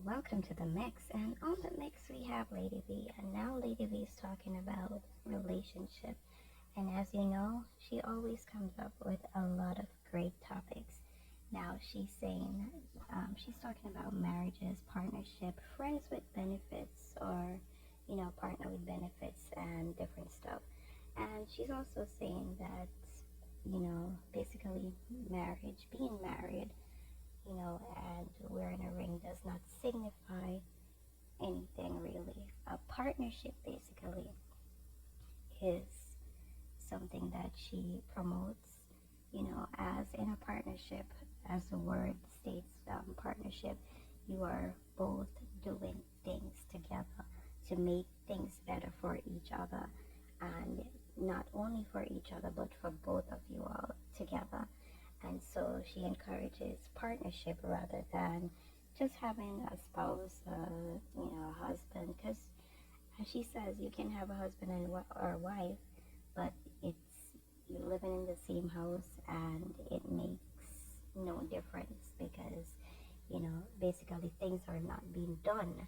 Welcome to the mix, and on the mix we have Lady V, and now Lady V is talking about relationship. And as you know, she always comes up with a lot of great topics. Now she's saying she's talking about marriages, partnership, friends with benefits, or partner with benefits and different stuff. And she's also saying that basically marriage, being married and wearing a ring does not signify anything really. A partnership basically is something that she promotes, as in a partnership, as the word states, partnership, you are both doing things together to make things better for each other, and not only for each other, but for both of you all together. And so she encourages partnership rather than just having a spouse, a husband. Because as she says, you can have a husband and or wife, but it's you're living in the same house, and it makes no difference because basically things are not being done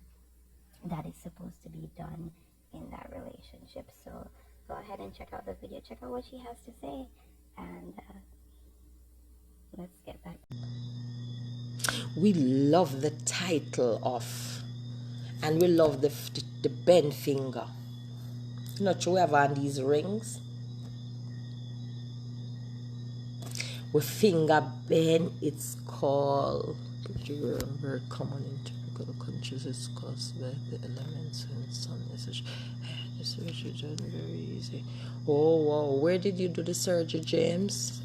that is supposed to be done in that relationship. So go ahead and check out the video. Check out what she has to say, and let's get back. We love the title of, and we love the bend finger. Not sure we have on these rings. With finger bend, it's called, very common in tropical countries. It's caused by the elements and sun message. The surgery done very easy. Oh wow, where did you do the surgery, James?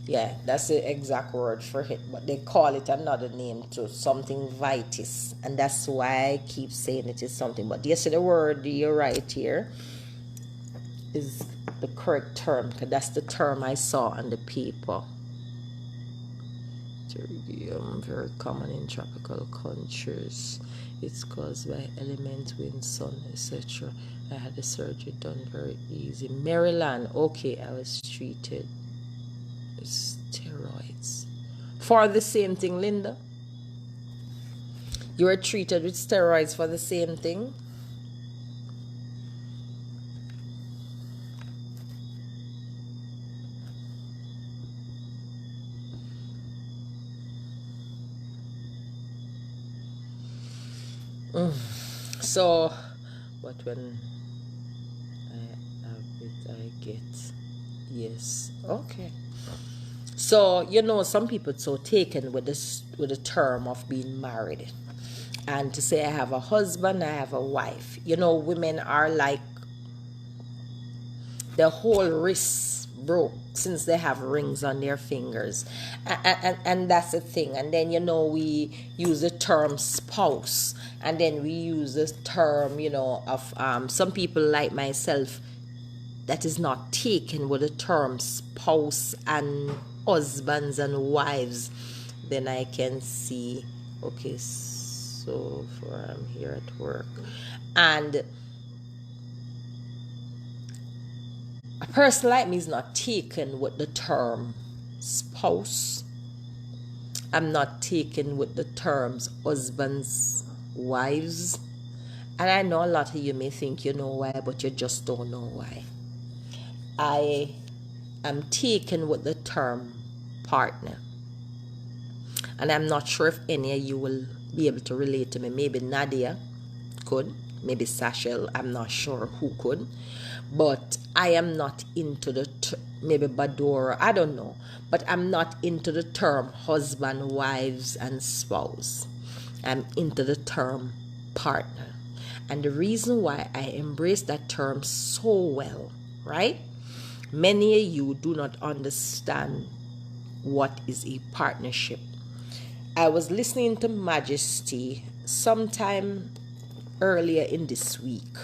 Yeah, that's the exact word for it, but they call it another name too, something vitis, and that's why I keep saying it is something. But yes, the word you're right here is the correct term, because that's the term I saw on the paper. Pterygium, very common in tropical countries. It's caused by element, wind, sun, etc. I had the surgery done very easy. Maryland, okay, I was treated with steroids for the same thing. Linda, you were treated with steroids for the same thing? So, but when I have it, I get, yes, okay. So some people so taken with this, with the term of being married, and to say I have a husband, I have a wife. Women are like the whole wrist broke since they have rings on their fingers, and that's the thing. And then we use the term spouse, and then we use the term of some people like myself that is not taken with the term spouse and husbands and wives. Then I can see, okay, so far I'm here at work, and a person like me is not taken with the term spouse. I'm not taken with the terms husbands, wives. And I know a lot of you may think you know why, but you just don't know why. I am taken with the term partner. And I'm not sure if any of you will be able to relate to me. Maybe Nadia could, maybe Sashel, I'm not sure who could. But I am not into the maybe Badora, I don't know, but I'm not into the term husband, wives, and spouse. I'm into the term partner. And the reason why I embrace that term so well, right? Many of you do not understand what is a partnership. I was listening to Majesty sometime earlier in this week,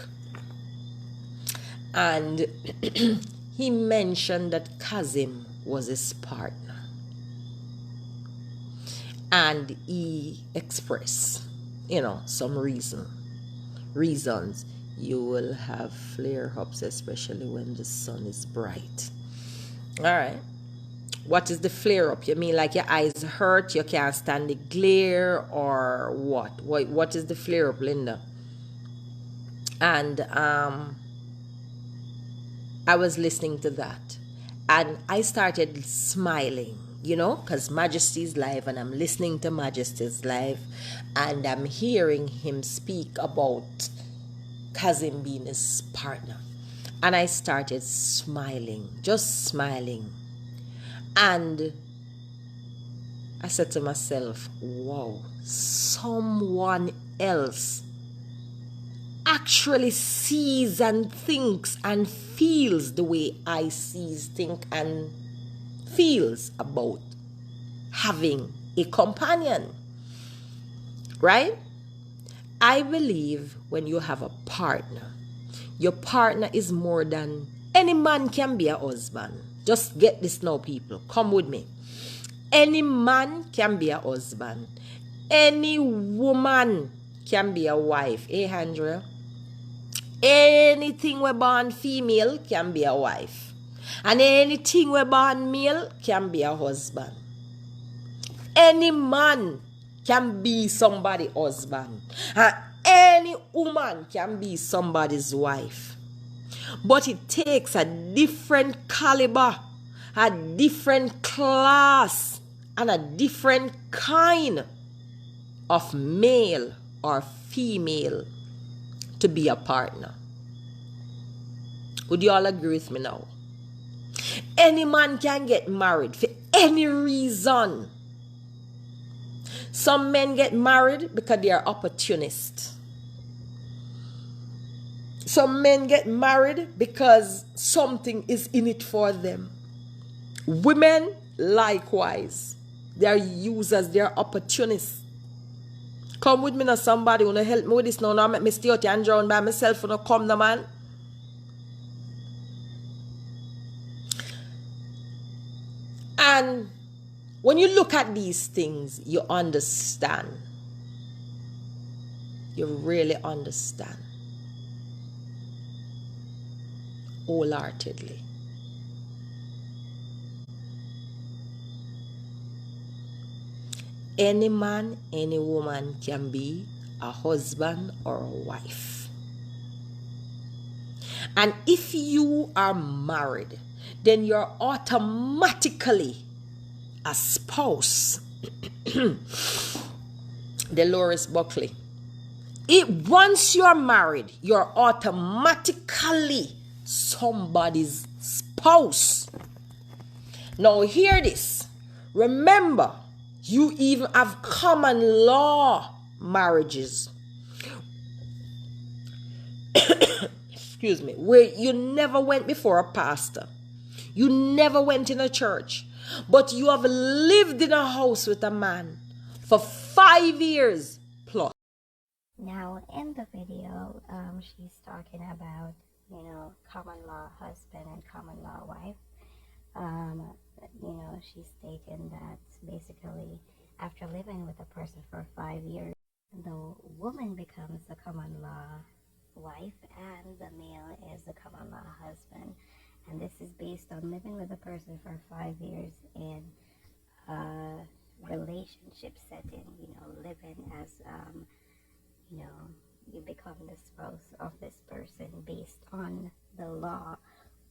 and he mentioned that Kazim was his partner, and he expressed some reasons. You will have flare ups, especially when the sun is bright. All right. What is the flare up? You mean like your eyes hurt, you can't stand the glare, or what? What is the flare up, Linda? And I was listening to that, and I started smiling, because Majesty's live, and I'm listening to Majesty's live, and I'm hearing him speak about Kazim being his partner. And I started smiling, just smiling. And I said to myself, wow, someone else actually sees and thinks and feels the way I sees, think, and feels about having a companion. Right? I believe when you have a partner, your partner is more than any man can be a husband. Just get this now, people. Come with me. Any man can be a husband. Any woman can be a wife. Hey, Andrea. Anything we born female can be a wife. And anything we born male can be a husband. Any man can be somebody's husband. And any woman can be somebody's wife. But it takes a different caliber, a different class, and a different kind of male or female to be a partner. Would you all agree with me now? Any man can get married for any reason. Some men get married because they are opportunists. Some men get married because something is in it for them. Women, likewise. They are users, they are opportunists. Come with me now, somebody. Wanna help me with this now? Now make me stay out here and drown by myself. Wanna come now, man? And when you look at these things, you understand. You really understand. Wholeheartedly. Any man, any woman can be a husband or a wife. And if you are married, then you're automatically a spouse. Dolores Buckley. Once you're married, you're automatically somebody's spouse. Now hear this. Remember, you even have common law marriages. Excuse me. Where you never went before a pastor. You never went in a church. But you have lived in a house with a man for 5 years plus. Now, in the video, she's talking about, common law husband and common law wife. She's stating that basically after living with a person for 5 years, the woman becomes the common law wife and the male is the common law husband. And this is based on living with a person for 5 years in a relationship setting, living as, you become the spouse of this person based on the law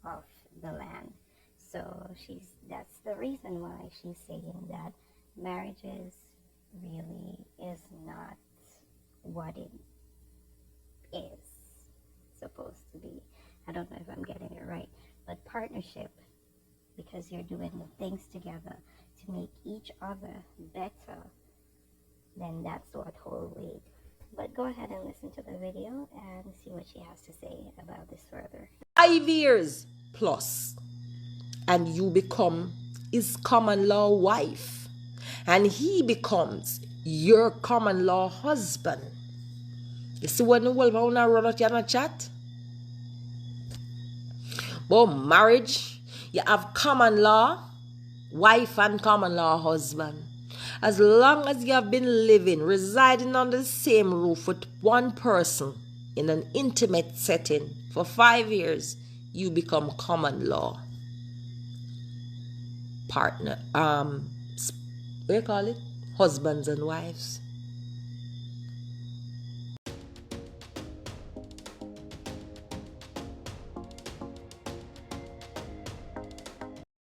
of the land. So that's the reason why she's saying that marriages really is not what it is supposed to be. I don't know if I'm getting it right, but partnership, because you're doing the things together to make each other better, then that's what whole weight. But go ahead and listen to the video and see what she has to say about this further. 5 years plus. And you become his common law wife. And he becomes your common law husband. You see when the world want to run out here and chat? But marriage, you have common law wife and common law husband. As long as you have been living, residing under the same roof with one person in an intimate setting for 5 years, you become common law. partner, what do you call it? Husbands and wives.